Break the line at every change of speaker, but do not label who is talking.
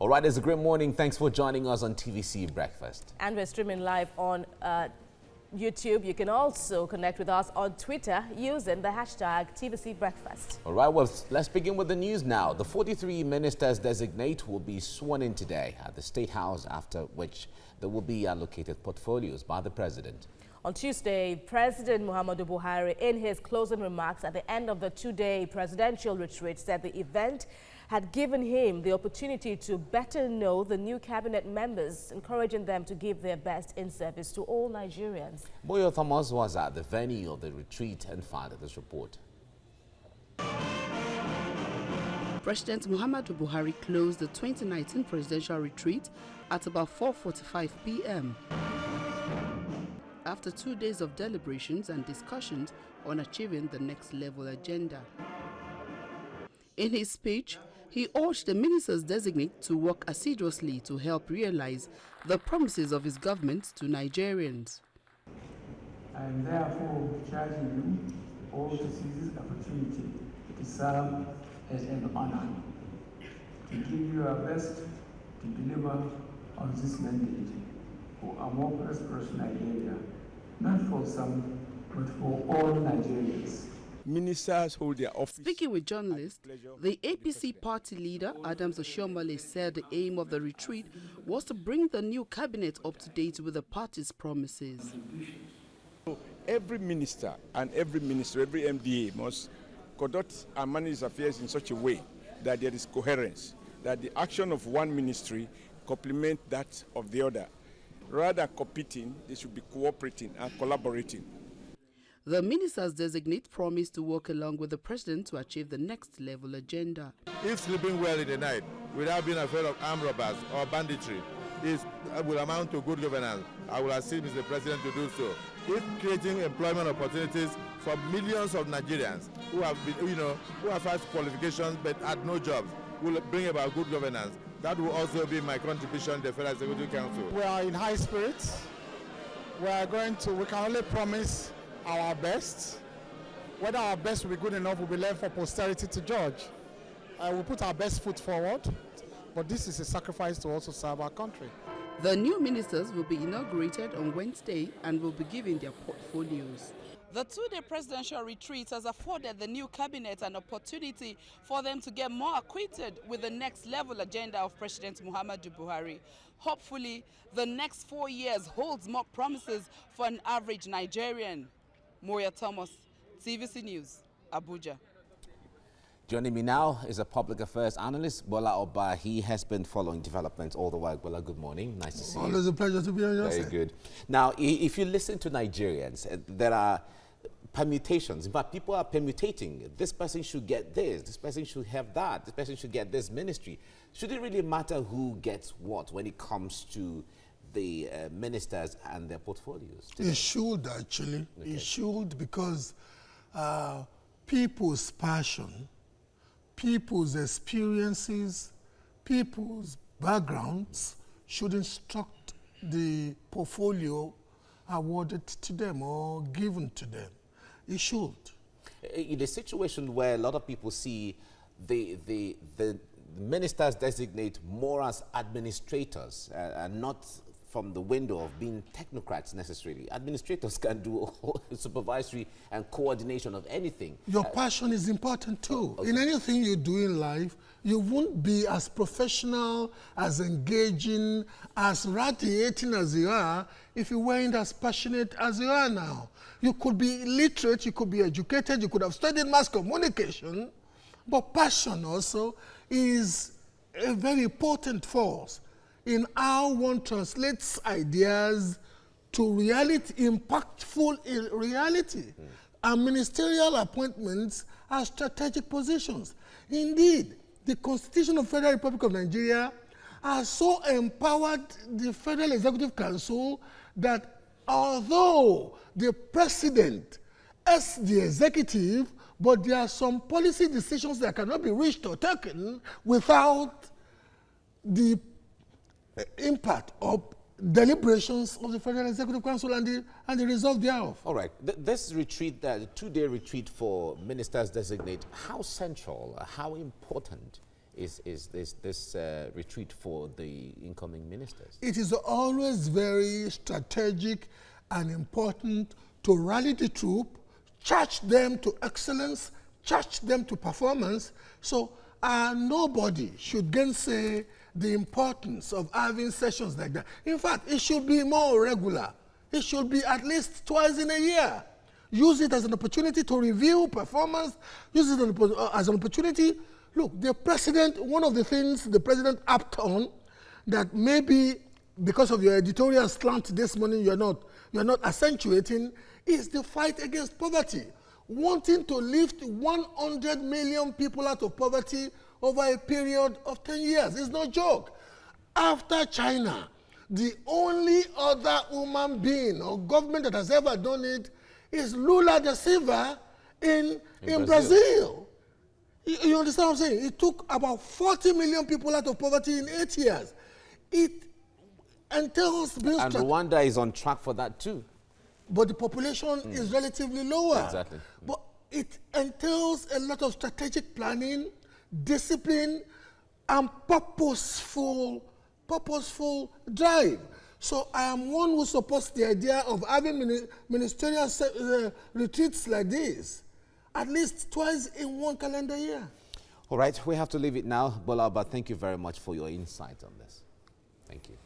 All right, it's a great morning. Thanks for joining us on TVC Breakfast.
And we're streaming live on YouTube. You can also connect with us on Twitter using the hashtag TVC Breakfast.
All right, well, let's begin with the news now. The 43 ministers-designate will be sworn in today at the State House, after which they will be allocated portfolios by the president.
On Tuesday, President Muhammadu Buhari, in his closing remarks at the end of the two-day presidential retreat, said the event had given him the opportunity to better know the new cabinet members, encouraging them to give their best in service to all Nigerians.
Boyo Thomas was at the venue of the retreat and filed this report.
President Muhammadu Buhari closed the 2019 presidential retreat at about 4:45 p.m. after 2 days of deliberations and discussions on achieving the next level agenda. In his speech, he urged the ministers-designate to work assiduously to help realize the promises of his government to Nigerians.
I am therefore charging you all to seize this opportunity to serve as an honor, to give your best to deliver on this mandate for a more prosperous Nigeria, not for some, but for all Nigerians.
Ministers hold their office.
Speaking with journalists, the APC party leader, Adams Oshiomhole, said the aim of the retreat was to bring the new cabinet up to date with the party's promises.
So every minister and every minister, every MDA must conduct and manage affairs in such a way that there is coherence, that the action of one ministry complement that of the other. Rather than competing, they should be cooperating and collaborating.
The ministers-designate promised to work along with the president to achieve the next level agenda.
If sleeping well in the night without being afraid of armed robbers or banditry will amount to good governance, I will assist Mr. President to do so. If creating employment opportunities for millions of Nigerians who have been, who have had qualifications but had no jobs, will bring about good governance, that will also be my contribution to the Federal Executive Council.
We are in high spirits. We can only promise our best. Whether our best will be good enough will be left for posterity to judge. We put our best foot forward, but this is a sacrifice to also serve our country.
The new ministers will be inaugurated on Wednesday and will be given their portfolios. The two-day presidential retreat has afforded the new cabinet an opportunity for them to get more acquainted with the next level agenda of President Muhammadu Buhari. Hopefully, the next 4 years holds more promises for an average Nigerian. Moya Thomas, TVC News, Abuja.
Joining me now is a public affairs analyst, Bola Oba. He has been following developments all the while. Bola, good morning. Nice to see you.
Always a pleasure to be on your side.
Very good. Now, if you listen to Nigerians, there are permutations. In fact, people are permutating. This person should get this person should have that, this person should get this ministry. Should it really matter who gets what when it comes to the ministers and their portfolios today?
It should, actually. Okay. It should, because people's passion, people's experiences, people's backgrounds should instruct the portfolio awarded to them or given to them. It should.
In a situation where a lot of people see the ministers designate more as administrators and not from the window of being technocrats necessarily. Administrators can do all supervisory and coordination of anything.
Your passion is important too. Okay. In anything you do in life, you won't be as professional, as engaging, as radiating as you are if you weren't as passionate as you are now. You could be literate, you could be educated, you could have studied mass communication, but passion also is a very important force in how one translates ideas to reality, impactful in reality. And ministerial appointments are strategic positions. Indeed, the Constitution of the Federal Republic of Nigeria has so empowered the Federal Executive Council that although the president is the executive, but there are some policy decisions that cannot be reached or taken without the impact of deliberations of the Federal Executive Council and the result thereof.
All right. This retreat, the two-day retreat for ministers designate, how central, how important is this retreat for the incoming ministers?
It is always very strategic and important to rally the troop, charge them to excellence, charge them to performance. So nobody should gainsay the importance of having sessions like that. In fact, it should be more regular. It should be at least twice in a year. Use it as an opportunity to review performance. Use it as an opportunity. Look, the president, one of the things the president upped on that maybe because of your editorial slant this morning you're not accentuating is the fight against poverty. Wanting to lift 100 million people out of poverty over a period of 10 years is no joke. After China, the only other human being or government that has ever done it is Lula da Silva in Brazil. You understand what I'm saying? It took about 40 million people out of poverty in 8 years. It entails...
And Rwanda is on track for that too.
But the population is relatively lower.
Exactly.
But it entails a lot of strategic planning, discipline, and purposeful drive. So I am one who supports the idea of having ministerial retreats like this, at least twice in one calendar year.
All right, we have to leave it now. Bola, but thank you very much for your insight on this. Thank you.